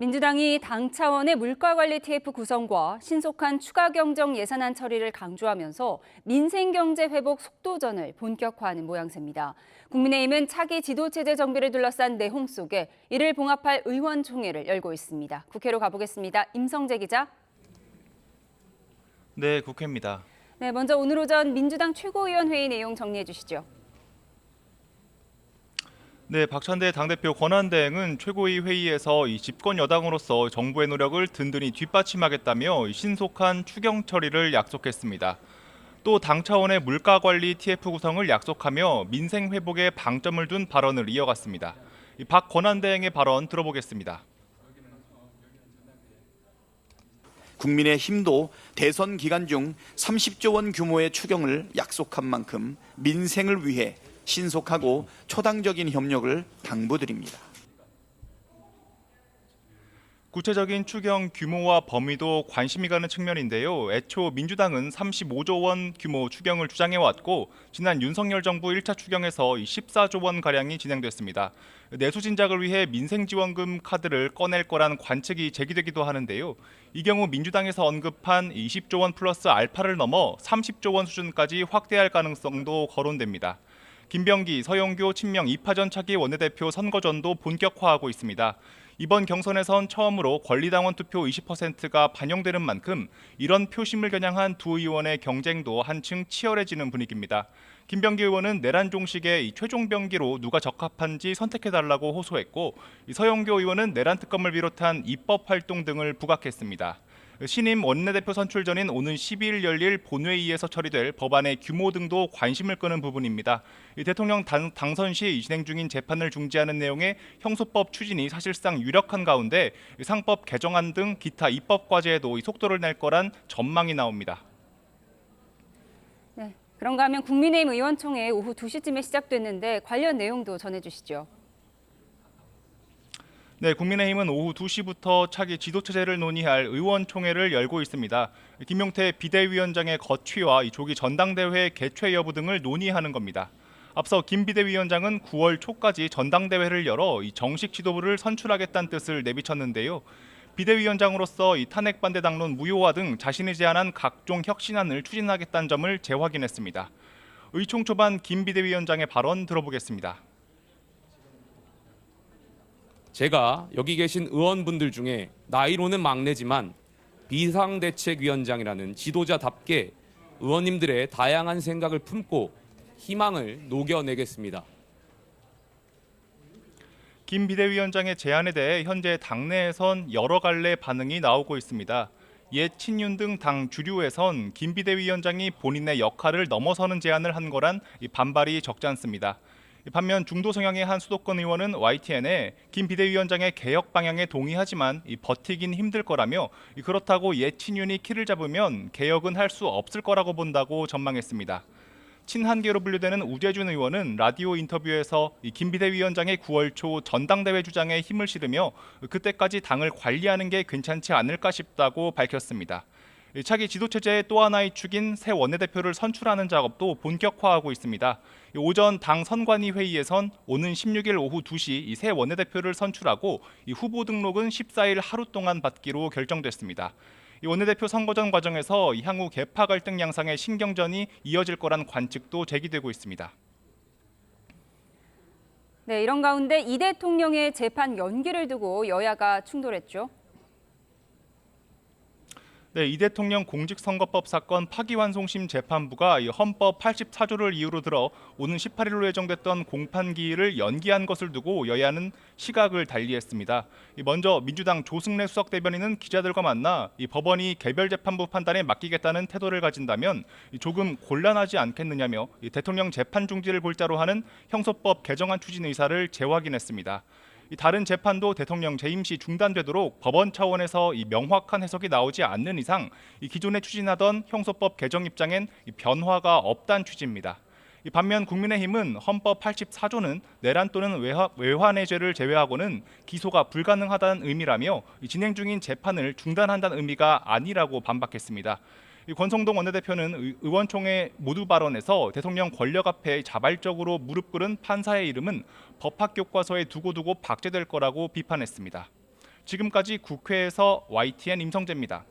민주당이 당 차원의 물가관리 TF 구성과 신속한 추가 경정 예산안 처리를 강조하면서 민생경제 회복 속도전을 본격화하는 모양새입니다. 국민의힘은 차기 지도체제 정비를 둘러싼 내홍 속에 이를 봉합할 의원총회를 열고 있습니다. 국회로 가보겠습니다. 임성재 기자. 네, 국회입니다. 네, 먼저 오늘 오전 민주당 최고위원 회의 내용 정리해 주시죠. 네, 박찬대 당대표 권한대행은 최고위 회의에서 이 집권 여당으로서 정부의 노력을 든든히 뒷받침하겠다며 신속한 추경 처리를 약속했습니다. 또 당 차원의 물가관리 TF 구성을 약속하며 민생 회복에 방점을 둔 발언을 이어갔습니다. 박 권한대행의 발언 들어보겠습니다. 국민의힘도 대선 기간 중 30조 원 규모의 추경을 약속한 만큼 민생을 위해 신속하고 초당적인 협력을 당부드립니다. 구체적인 추경 규모와 범위도 관심이 가는 측면인데요. 애초 민주당은 35조 원 규모 추경을 주장해왔고 지난 윤석열 정부 1차 추경에서 14조 원가량이 진행됐습니다. 내수 진작을 위해 민생지원금 카드를 꺼낼 거란 관측이 제기되기도 하는데요. 이 경우 민주당에서 언급한 20조 원 플러스 알파를 넘어 30조 원 수준까지 확대할 가능성도 거론됩니다. 김병기, 서영교, 친명 2파전 차기 원내대표 선거전도 본격화하고 있습니다. 이번 경선에선 처음으로 권리당원 투표 20%가 반영되는 만큼 이런 표심을 겨냥한 두 의원의 경쟁도 한층 치열해지는 분위기입니다. 김병기 의원은 내란 종식의 최종 병기로 누가 적합한지 선택해달라고 호소했고 서영교 의원은 내란 특검을 비롯한 입법 활동 등을 부각했습니다. 신임 원내대표 선출 전인 오는 12일 열릴 본회의에서 처리될 법안의 규모 등도 관심을 끄는 부분입니다. 대통령 당선 시 진행 중인 재판을 중지하는 내용의 형소법 추진이 사실상 유력한 가운데 상법 개정안 등 기타 입법 과제에도 속도를 낼 거란 전망이 나옵니다. 네, 그런가 하면 국민의힘 의원총회 오후 2시쯤에 시작됐는데 관련 내용도 전해주시죠. 네, 국민의힘은 오후 2시부터 차기 지도체제를 논의할 의원총회를 열고 있습니다. 김용태 비대위원장의 거취와 조기 전당대회 개최 여부 등을 논의하는 겁니다. 앞서 김 비대위원장은 9월 초까지 전당대회를 열어 정식 지도부를 선출하겠다는 뜻을 내비쳤는데요. 비대위원장으로서 탄핵 반대 당론 무효화 등 자신이 제안한 각종 혁신안을 추진하겠다는 점을 재확인했습니다. 의총 초반 김 비대위원장의 발언 들어보겠습니다. 제가 여기 계신 의원분들 중에 나이로는 막내지만 비상대책위원장이라는 지도자답게 의원님들의 다양한 생각을 품고 희망을 녹여내겠습니다. 김 비대위원장의 제안에 대해 현재 당내에선 여러 갈래 반응이 나오고 있습니다. 옛 친윤 등 당 주류에선 김 비대위원장이 본인의 역할을 넘어서는 제안을 한 거란 반발이 적지 않습니다. 반면 중도 성향의 한 수도권 의원은 YTN에 김 비대위원장의 개혁 방향에 동의하지만 버티긴 힘들 거라며 그렇다고 옛 친윤이 키를 잡으면 개혁은 할 수 없을 거라고 본다고 전망했습니다. 친한계로 분류되는 우재준 의원은 라디오 인터뷰에서 김 비대위원장의 9월 초 전당대회 주장에 힘을 실으며 그때까지 당을 관리하는 게 괜찮지 않을까 싶다고 밝혔습니다. 차기 지도체제의 또 하나의 축인 새 원내대표를 선출하는 작업도 본격화하고 있습니다. 오전 당 선관위 회의에선 오는 16일 오후 2시 새 원내대표를 선출하고 후보 등록은 14일 하루 동안 받기로 결정됐습니다. 원내대표 선거전 과정에서 향후 계파 갈등 양상의 신경전이 이어질 거란 관측도 제기되고 있습니다. 네, 이런 가운데 이 대통령의 재판 연기를 두고 여야가 충돌했죠. 네, 이 대통령 공직선거법 사건 파기환송심 재판부가 헌법 84조를 이유로 들어 오는 18일로 예정됐던 공판기일을 연기한 것을 두고 여야는 시각을 달리했습니다. 먼저 민주당 조승래 수석 대변인은 기자들과 만나 법원이 개별 재판부 판단에 맡기겠다는 태도를 가진다면 조금 곤란하지 않겠느냐며 대통령 재판 중지를 골자로 하는 형소법 개정안 추진 의사를 재확인했습니다. 다른 재판도 대통령 재임 시 중단되도록 법원 차원에서 명확한 해석이 나오지 않는 이상 기존에 추진하던 형소법 개정 입장엔 변화가 없다는 취지입니다. 반면 국민의힘은 헌법 84조는 내란 또는 외환의 죄를 제외하고는 기소가 불가능하다는 의미라며 진행 중인 재판을 중단한다는 의미가 아니라고 반박했습니다. 권성동 원내대표는 의원총회 모두 발언에서 대통령 권력 앞에 자발적으로 무릎 꿇은 판사의 이름은 법학교과서에 두고두고 박제될 거라고 비판했습니다. 지금까지 국회에서 YTN 임성재입니다.